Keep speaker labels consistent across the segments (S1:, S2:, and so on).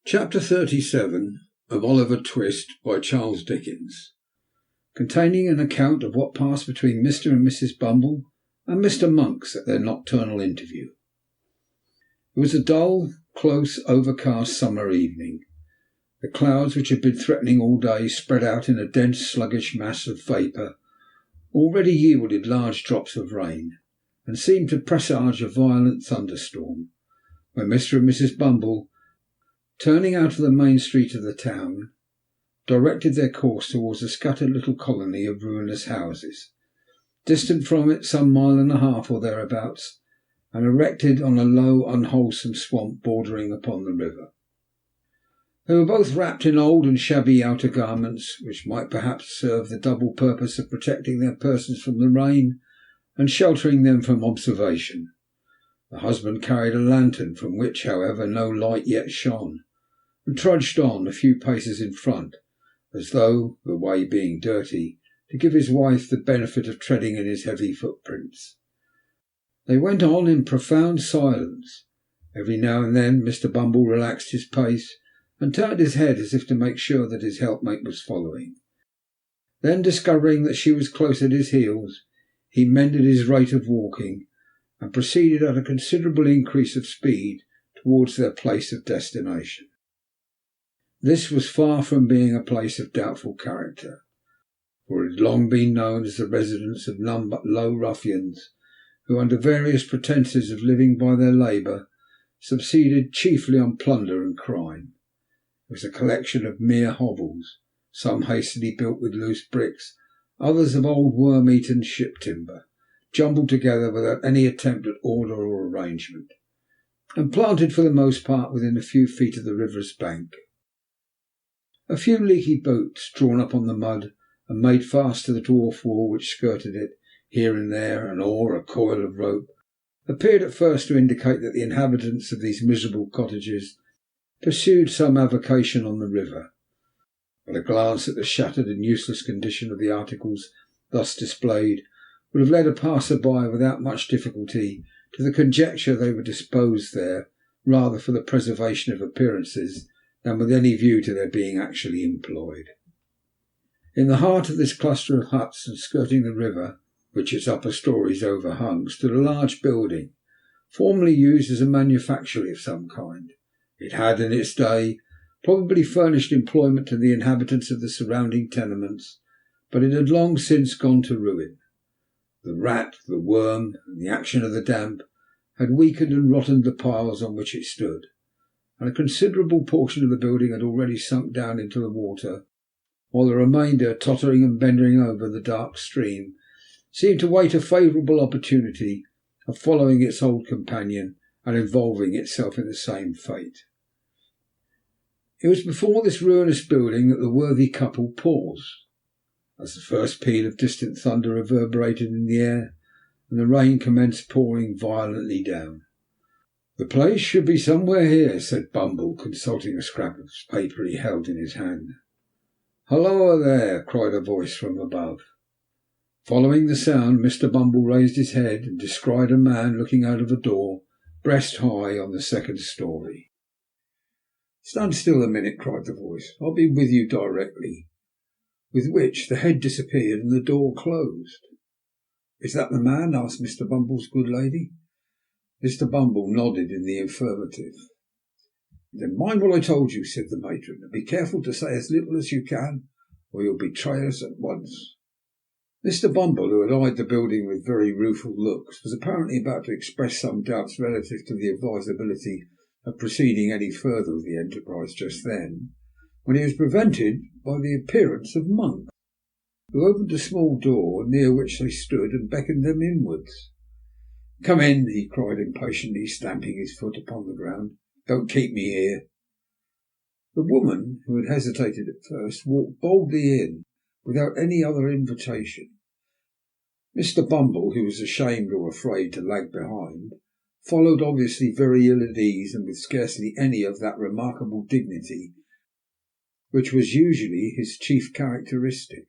S1: Chapter 37 of Oliver Twist by Charles Dickens, containing an account of what passed between Mr. and Mrs. Bumble and Mr. Monks at their nocturnal interview. It was a dull, close, overcast summer evening. The clouds, which had been threatening all day, spread out in a dense, sluggish mass of vapour, already yielded large drops of rain, and seemed to presage a violent thunderstorm, when Mr. and Mrs. Bumble, turning out of the main street of the town, directed their course towards a scattered little colony of ruinous houses, distant from it some mile and a half or thereabouts, and erected on a low, unwholesome swamp bordering upon the river. They were both wrapped in old and shabby outer garments, which might perhaps serve the double purpose of protecting their persons from the rain and sheltering them from observation. The husband carried a lantern, from which, however, no light yet shone, and trudged on a few paces in front, as though, the way being dirty, to give his wife the benefit of treading in his heavy footprints. They went on in profound silence. Every now and then Mr. Bumble relaxed his pace and turned his head as if to make sure that his helpmate was following. Then, discovering that she was close at his heels, he mended his rate of walking and proceeded at a considerable increase of speed towards their place of destination. This was far from being a place of doubtful character, for it had long been known as the residence of none but low ruffians, who, under various pretences of living by their labour, subsisted chiefly on plunder and crime. It was a collection of mere hovels, some hastily built with loose bricks, others of old worm-eaten ship timber, jumbled together without any attempt at order or arrangement, and planted for the most part within a few feet of the river's bank. A few leaky boats, drawn up on the mud and made fast to the dwarf wall which skirted it, here and there an oar, a coil of rope, appeared at first to indicate that the inhabitants of these miserable cottages pursued some avocation on the river, but a glance at the shattered and useless condition of the articles thus displayed would have led a passer-by without much difficulty to the conjecture they were disposed there rather for the preservation of appearances than with any view to their being actually employed. In the heart of this cluster of huts, and skirting the river, which its upper stories overhung, stood a large building, formerly used as a manufactory of some kind. It had, in its day, probably furnished employment to the inhabitants of the surrounding tenements, but it had long since gone to ruin. The rat, the worm, and the action of the damp had weakened and rotted the piles on which it stood, and a considerable portion of the building had already sunk down into the water, while the remainder, tottering and bending over the dark stream, seemed to wait a favourable opportunity of following its old companion and involving itself in the same fate. It was before this ruinous building that the worthy couple paused, as the first peal of distant thunder reverberated in the air and the rain commenced pouring violently down. "The place should be somewhere here," said Bumble, consulting a scrap of paper he held in his hand. "Halloa there!" cried a voice from above. Following the sound, Mr. Bumble raised his head and descried a man looking out of a door, breast high, on the second story. "Stand still a minute," cried the voice. "I'll be with you directly." With which the head disappeared and the door closed. "Is that the man?" asked Mr. Bumble's good lady. Mr. Bumble nodded in the affirmative. "Then mind what I told you," said the matron, "and be careful to say as little as you can, or you'll betray us at once." Mr. Bumble, who had eyed the building with very rueful looks, was apparently about to express some doubts relative to the advisability of proceeding any further with the enterprise just then, when he was prevented by the appearance of Monk, who opened a small door near which they stood and beckoned them inwards. "Come in," he cried impatiently, stamping his foot upon the ground. "Don't keep me here." The woman, who had hesitated at first, walked boldly in without any other invitation. Mr. Bumble, who was ashamed or afraid to lag behind, followed, obviously very ill at ease and with scarcely any of that remarkable dignity which was usually his chief characteristic.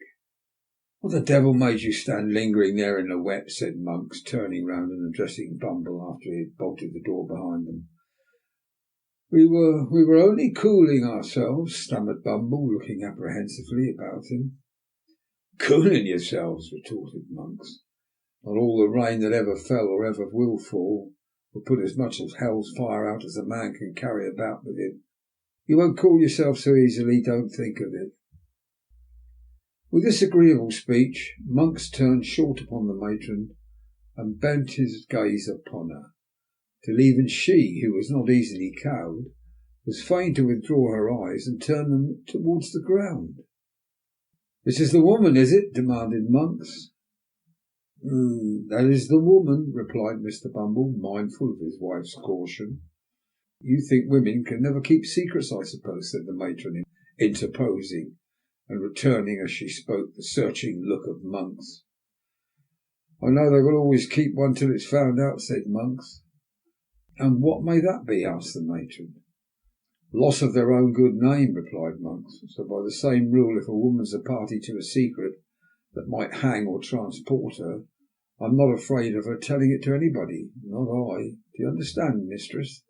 S1: "What the devil made you stand lingering there in the wet?" said Monks, turning round and addressing Bumble after he had bolted the door behind them. We were only cooling ourselves," stammered Bumble, looking apprehensively about him. "Cooling yourselves," retorted Monks. "Not all the rain that ever fell or ever will fall will put as much of hell's fire out as a man can carry about with him. You won't cool yourself so easily, don't think of it." With this agreeable speech, Monks turned short upon the matron and bent his gaze upon her, till even she, who was not easily cowed, was fain to withdraw her eyes and turn them towards the ground. "This is the woman, is it?" demanded Monks. "That is the woman," replied Mr. Bumble, mindful of his wife's caution. "You think women can never keep secrets, I suppose," said the matron, interposing, and returning as she spoke the searching look of Monks. "I know they will always keep one till it's found out," said Monks. "And what may that be?" asked the matron. "Loss of their own good name," replied Monks. "So by the same rule, if a woman's a party to a secret that might hang or transport her, I'm not afraid of her telling it to anybody. Not I. Do you understand, mistress?"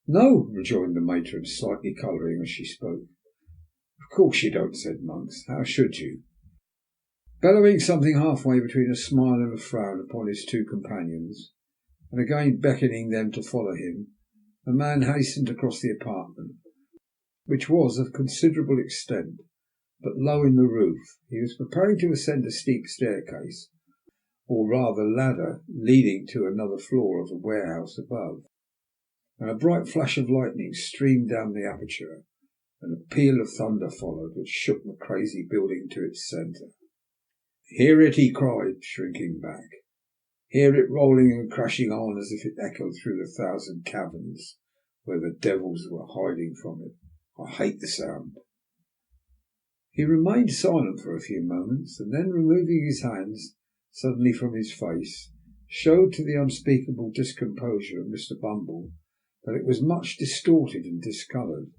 S1: "No," rejoined the matron, slightly colouring as she spoke. "Of course you don't," said Monks. "How should you?" Bellowing something halfway between a smile and a frown upon his two companions, and again beckoning them to follow him, the man hastened across the apartment, which was of considerable extent, but low in the roof. He was preparing to ascend a steep staircase, or rather ladder, leading to another floor of the warehouse above, and a bright flash of lightning streamed down the aperture, and a peal of thunder followed, which shook the crazy building to its centre. "Hear it!" he cried, shrinking back. "Hear it rolling and crashing on as if it echoed through the thousand caverns where the devils were hiding from it. I hate the sound." He remained silent for a few moments, and then, removing his hands suddenly from his face, showed to the unspeakable discomposure of Mr. Bumble that it was much distorted and discoloured.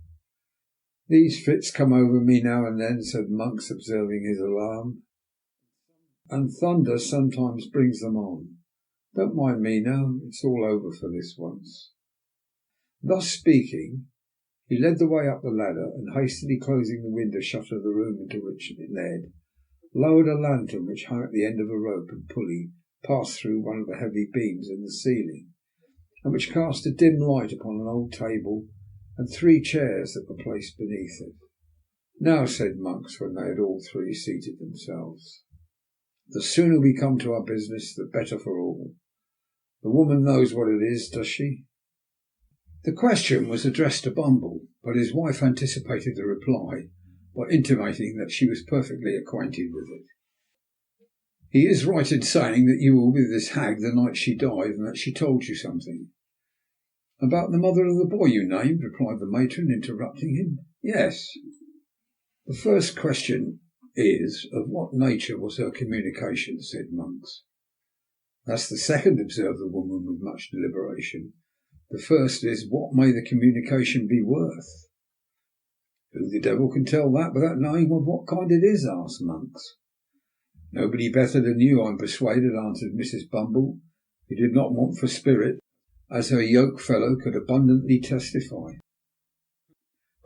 S1: "These fits come over me now and then," said Monks, observing his alarm, "and thunder sometimes brings them on. Don't mind me now, it's all over for this once." Thus speaking, he led the way up the ladder, and hastily closing the window shutter of the room into which it led, lowered a lantern which hung at the end of a rope and pulley passed through one of the heavy beams in the ceiling, and which cast a dim light upon an old table and three chairs that were placed beneath it. "Now," said Monks, when they had all three seated themselves, "the sooner we come to our business, the better for all. The woman knows what it is, does she?" The question was addressed to Bumble, but his wife anticipated the reply by intimating that she was perfectly acquainted with it. "He is right in saying that you were with this hag the night she died, and that she told you something." "About the mother of the boy you named," replied the matron, interrupting him. "Yes." "The first question is, of what nature was her communication?" said Monks. "That's the second," observed the woman with much deliberation. "The first is, what may the communication be worth?" "Who the devil can tell that without knowing of what kind it is?" asked Monks. "Nobody better than you, I'm persuaded," answered Mrs. Bumble, who did not want for spirit, as her yoke fellow could abundantly testify.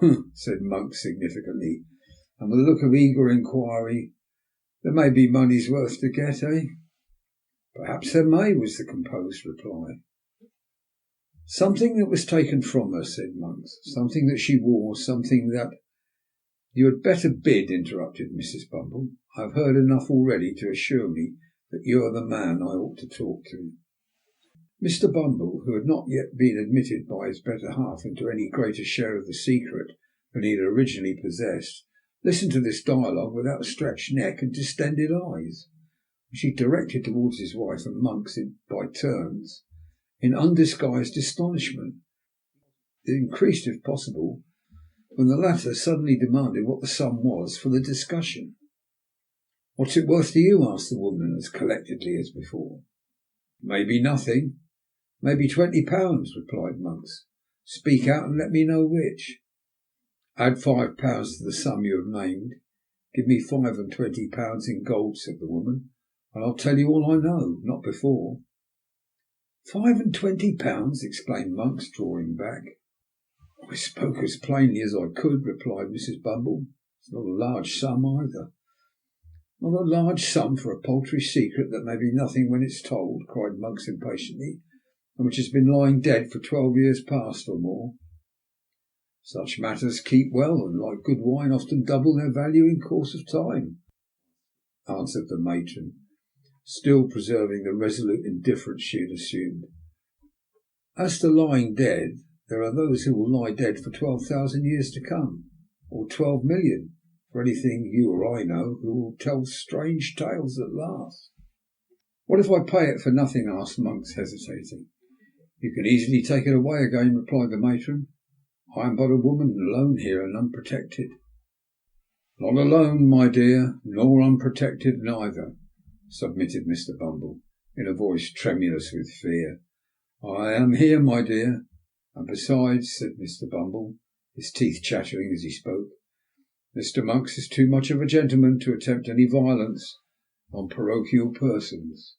S1: "Humph," said Monks significantly, and with a look of eager inquiry. "There may be money's worth to get, eh?" "Perhaps there may," was the composed reply. "Something that was taken from her," said Monks. "Something that she wore, something that—" "You had better bid," interrupted Mrs. Bumble. "I have heard enough already to assure me that you are the man I ought to talk to." Mr. Bumble, who had not yet been admitted by his better half into any greater share of the secret than he had originally possessed, listened to this dialogue with outstretched neck and distended eyes, which he directed towards his wife and Monks by turns, in undisguised astonishment. It increased, if possible, when the latter suddenly demanded what the sum was for the discussion. "What's it worth to you?" asked the woman, as collectedly as before. "Maybe nothing. Maybe £20, replied Monks. "Speak out and let me know which." "Add £5 to the sum you have named. Give me £25 in gold," said the woman, "and I'll tell you all I know, not before." £25! exclaimed Monks, drawing back. I spoke as plainly as I could, replied Mrs. Bumble. It's not a large sum either. Not a large sum for a paltry secret that may be nothing when it's told, cried Monks impatiently, and which has been lying dead for 12 years past or more. Such matters keep well, and like good wine often double their value in course of time, answered the matron, still preserving the resolute indifference she had assumed. As to lying dead, there are those who will lie dead for 12,000 years to come, or 12,000,000, for anything you or I know, who will tell strange tales at last. What if I pay it for nothing? Asked Monks, hesitating. You can easily take it away again, replied the matron. I am but a woman alone here and unprotected. Not alone, my dear, nor unprotected neither, submitted Mr. Bumble, in a voice tremulous with fear. I am here, my dear, and besides, said Mr. Bumble, his teeth chattering as he spoke, Mr. Monks is too much of a gentleman to attempt any violence on parochial persons.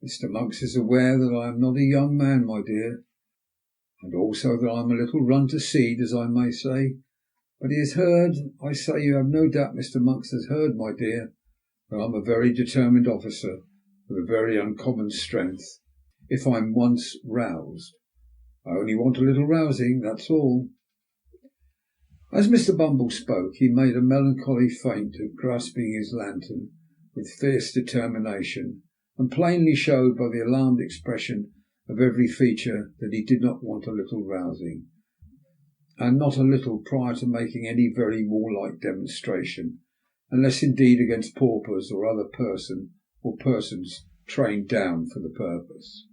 S1: Mr. Monks is aware that I am not a young man, my dear, and also that I am a little run to seed, as I may say, but he has heard, I say you have no doubt Mr. Monks has heard, my dear, that I am a very determined officer with a very uncommon strength, if I am once roused. I only want a little rousing, that's all. As Mr. Bumble spoke, he made a melancholy feint of grasping his lantern with fierce determination, and plainly showed by the alarmed expression of every feature that he did not want a little rousing, and not a little prior to making any very warlike demonstration, unless indeed against paupers or other persons trained down for the purpose.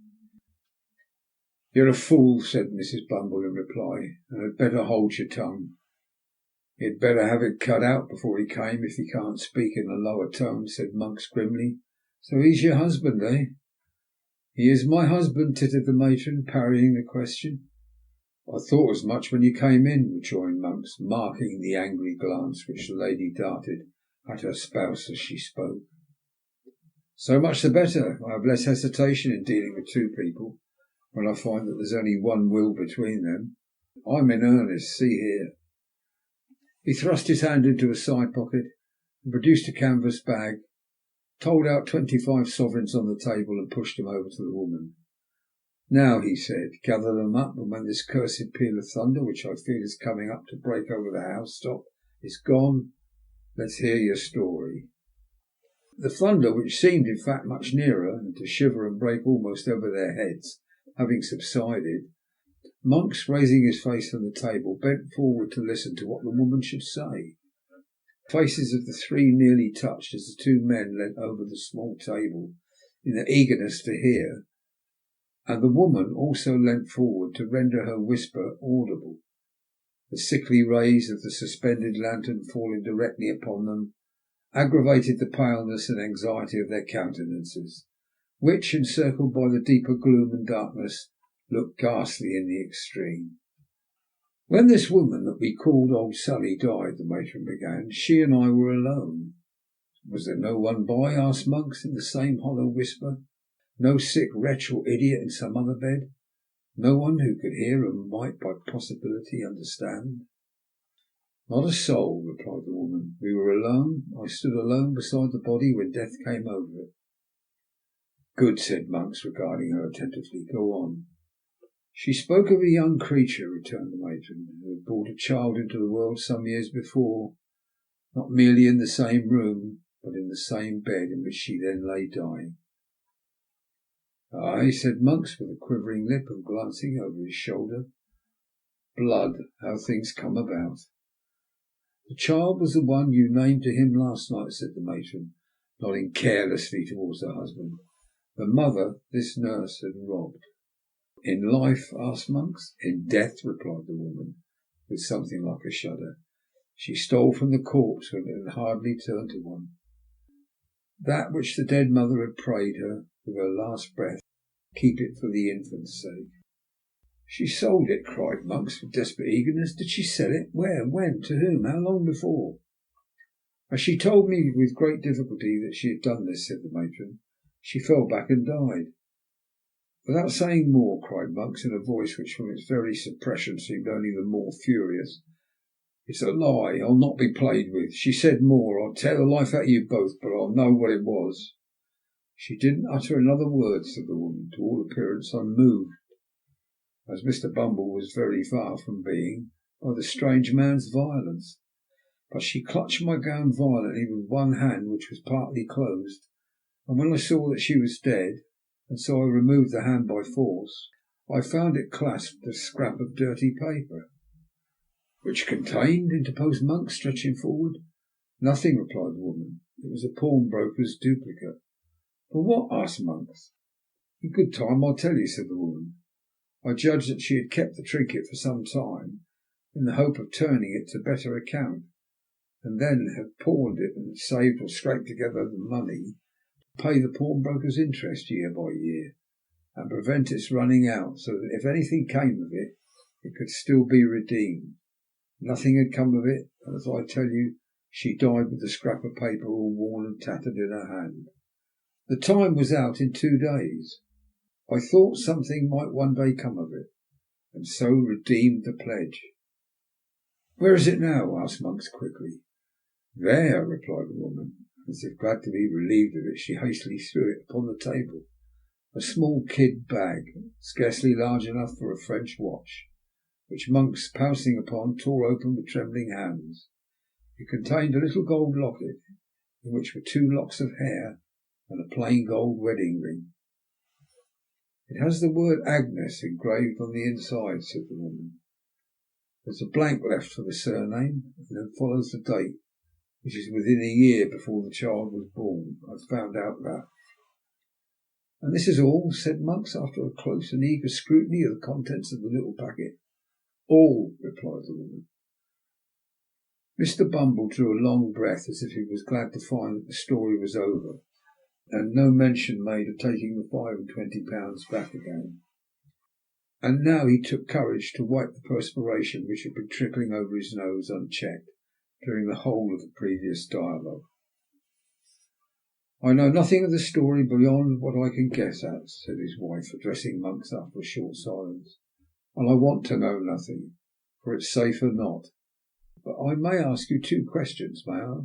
S1: You're a fool, said Mrs. Bumble in reply, and had better hold your tongue. He'd better have it cut out before he came, if he can't speak in a lower tone, said Monks grimly. So he's your husband, eh? He is my husband, tittered the matron, parrying the question. I thought as much when you came in, rejoined Monks, marking the angry glance which the lady darted at her spouse as she spoke. So much the better. I have less hesitation in dealing with two people when I find that there's only one will between them. I'm in earnest, see here. He thrust his hand into a side pocket and produced a canvas bag, told out 25 sovereigns on the table and pushed them over to the woman. Now, he said, gather them up, and when this cursed peal of thunder, which I feel is coming up to break over the house-top, is gone, let's hear your story. The thunder, which seemed in fact much nearer, and to shiver and break almost over their heads, having subsided, Monks, raising his face from the table, bent forward to listen to what the woman should say. The faces of the three nearly touched as the two men leant over the small table in their eagerness to hear, and the woman also leant forward to render her whisper audible. The sickly rays of the suspended lantern falling directly upon them aggravated the paleness and anxiety of their countenances, which, encircled by the deeper gloom and darkness, looked ghastly in the extreme. When this woman that we called Old Sally died, the matron began, she and I were alone. Was there no one by? Asked Monks in the same hollow whisper. No sick wretch or idiot in some other bed? No one who could hear and might by possibility understand? Not a soul, replied the woman. We were alone. I stood alone beside the body when death came over it. Good, said Monks, regarding her attentively. Go on. She spoke of a young creature, returned the matron, who had brought a child into the world some years before, not merely in the same room, but in the same bed in which she then lay dying. Aye, said Monks, with a quivering lip and glancing over his shoulder. Blood, how things come about. The child was the one you named to him last night, said the matron, nodding carelessly towards her husband. The mother this nurse had robbed. In life? Asked Monks. In death, replied the woman, with something like a shudder. She stole from the corpse when it had hardly turned to one. That which the dead mother had prayed her, with her last breath, keep it for the infant's sake. She sold it, cried Monks with desperate eagerness. Did she sell it? Where? When? To whom? How long before? As she told me with great difficulty that she had done this, said the matron, she fell back and died. Without saying more, cried Monks in a voice which from its very suppression seemed only the more furious, it's a lie. I'll not be played with. She said more. I'll tear the life out of you both, but I'll know what it was. She didn't utter another word, said the woman, to all appearance unmoved, as Mr. Bumble was very far from being, by the strange man's violence. But she clutched my gown violently with one hand which was partly closed, and when I saw that she was dead, and so I removed the hand by force, I found it clasped a scrap of dirty paper. Which contained, interposed Monks, stretching forward. Nothing, replied the woman. It was a pawnbroker's duplicate. For what? Asked Monks. In good time I'll tell you, said the woman. I judged that she had kept the trinket for some time, in the hope of turning it to better account, and then had pawned it and saved or scraped together the money to pay the pawnbroker's interest year by year, and prevent its running out, so that if anything came of it, it could still be redeemed. Nothing had come of it, and as I tell you, she died with the scrap of paper all worn and tattered in her hand. The time was out in 2 days. I thought something might one day come of it, and so redeemed the pledge. Where is it now? Asked Monks quickly. There, replied the woman. As if glad to be relieved of it, she hastily threw it upon the table. A small kid bag, scarcely large enough for a French watch, which Monks, pouncing upon, tore open with trembling hands. It contained a little gold locket, in which were 2 locks of hair and a plain gold wedding ring. It has the word Agnes engraved on the inside, said the woman. There's a blank left for the surname, and then follows the date, which is within a year before the child was born. I found out that. And this is all, said Monks, after a close and eager scrutiny of the contents of the little packet. All, replied the woman. Mr. Bumble drew a long breath, as if he was glad to find that the story was over, and no mention made of taking the £25 back again. And now he took courage to wipe the perspiration which had been trickling over his nose unchecked during the whole of the previous dialogue. I know nothing of the story beyond what I can guess at, said his wife, addressing Monks after a short silence, and I want to know nothing, for it's safer not. But I may ask you 2 questions, may I?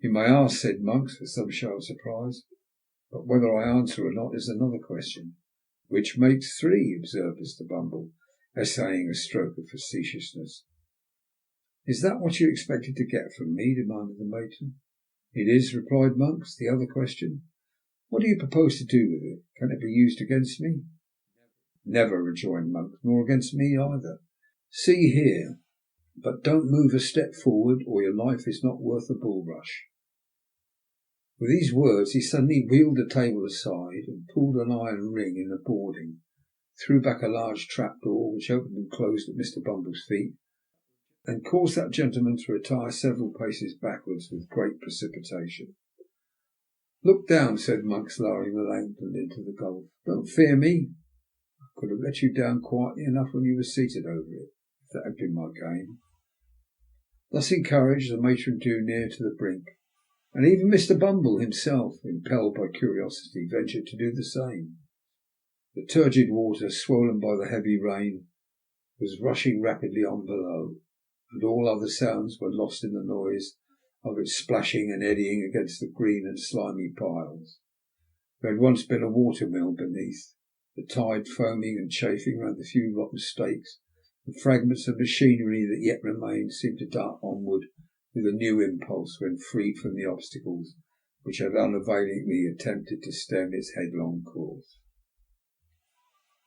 S1: You may ask, said Monks, with some show of surprise, but whether I answer or not is another question. Which makes 3, observed Mr. Bumble, essaying a stroke of facetiousness. Is that what you expected to get from me? Demanded the matron. It is, replied Monks. The other question? What do you propose to do with it? Can it be used against me? Never, rejoined Monks, nor against me either. See here, but don't move a step forward, or your life is not worth a bulrush. With these words he suddenly wheeled the table aside and pulled an iron ring in the boarding, threw back a large trapdoor which opened and closed at Mr. Bumble's feet, and caused that gentleman to retire several paces backwards with great precipitation. Look down, said Monks, lowering the lantern into the gulf. Don't fear me. I could have let you down quietly enough when you were seated over it, if that had been my game. Thus encouraged, the matron drew near to the brink, and even Mr. Bumble himself, impelled by curiosity, ventured to do the same. The turgid water, swollen by the heavy rain, was rushing rapidly on below, and all other sounds were lost in the noise of its splashing and eddying against the green and slimy piles. There had once been a water-mill beneath, the tide foaming and chafing round the few rotten stakes, and fragments of machinery that yet remained seemed to dart onward with a new impulse when freed from the obstacles which had unavailingly attempted to stem its headlong course.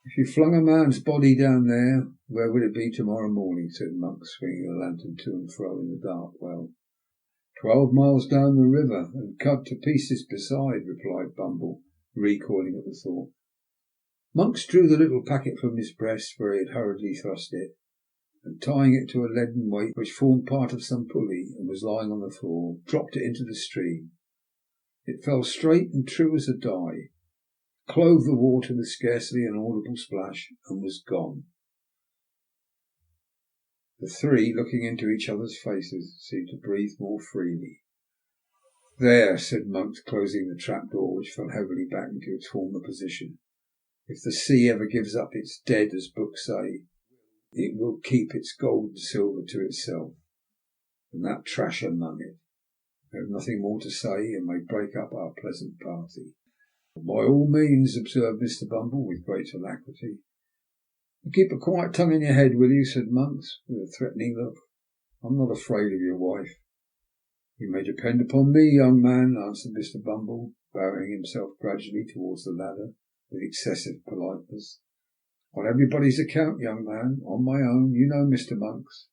S1: If you flung a man's body down there, where would it be tomorrow morning? Said Monks, swinging a lantern to and fro in the dark well. 12 miles down the river, and cut to pieces beside, replied Bumble, recoiling at the thought. Monks drew the little packet from his breast, where he had hurriedly thrust it, and tying it to a leaden weight which formed part of some pulley and was lying on the floor, dropped it into the stream. It fell straight and true as a die, clove the water with scarcely an audible splash, and was gone. The 3, looking into each other's faces, seemed to breathe more freely. There, said Monks, closing the trapdoor, which fell heavily back into its former position. If the sea ever gives up its dead, as books say, it will keep its gold and silver to itself, and that trash among it. I have nothing more to say, and may break up our pleasant party." "By all means," observed Mr. Bumble with great alacrity. "And keep a quiet tongue in your head, will you?" said Monks, with a threatening look. "I'm not afraid of your wife." "You may depend upon me, young man," answered Mr. Bumble, bowing himself gradually towards the ladder with excessive politeness. "On everybody's account, young man. On my own, you know, Mr. Monks."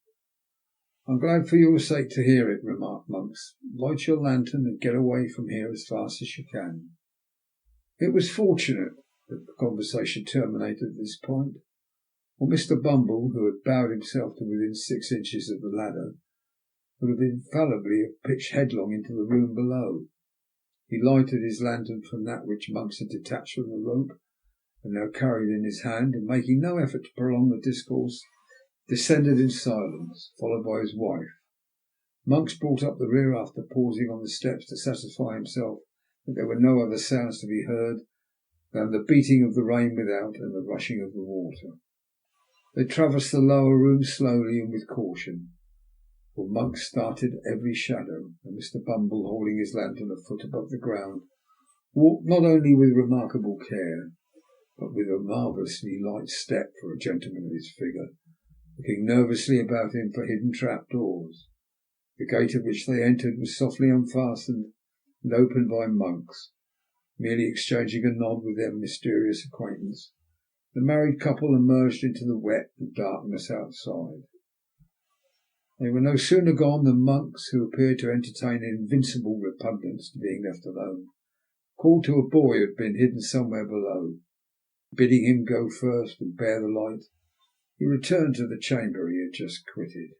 S1: "I'm glad for your sake to hear it," remarked Monks. "Light your lantern and get away from here as fast as you can." It was fortunate that the conversation terminated at this point, or Mr. Bumble, who had bowed himself to within 6 inches of the ladder, would have infallibly pitched headlong into the room below. He lighted his lantern from that which Monks had detached from the rope, and now carried in his hand, and making no effort to prolong the discourse, descended in silence, followed by his wife. Monks brought up the rear after pausing on the steps to satisfy himself that there were no other sounds to be heard than the beating of the rain without and the rushing of the water. They traversed the lower room slowly and with caution, for Monks started at every shadow, and Mr. Bumble, holding his lantern a foot above the ground, walked not only with remarkable care, but with a marvellously light step for a gentleman of his figure, looking nervously about him for hidden trap-doors. The gate at which they entered was softly unfastened and opened by Monks. Merely exchanging a nod with their mysterious acquaintance, the married couple emerged into the wet and darkness outside. They were no sooner gone than Monks, who appeared to entertain an invincible repugnance to being left alone, called to a boy who had been hidden somewhere below. Bidding him go first and bear the light, he returned to the chamber he had just quitted.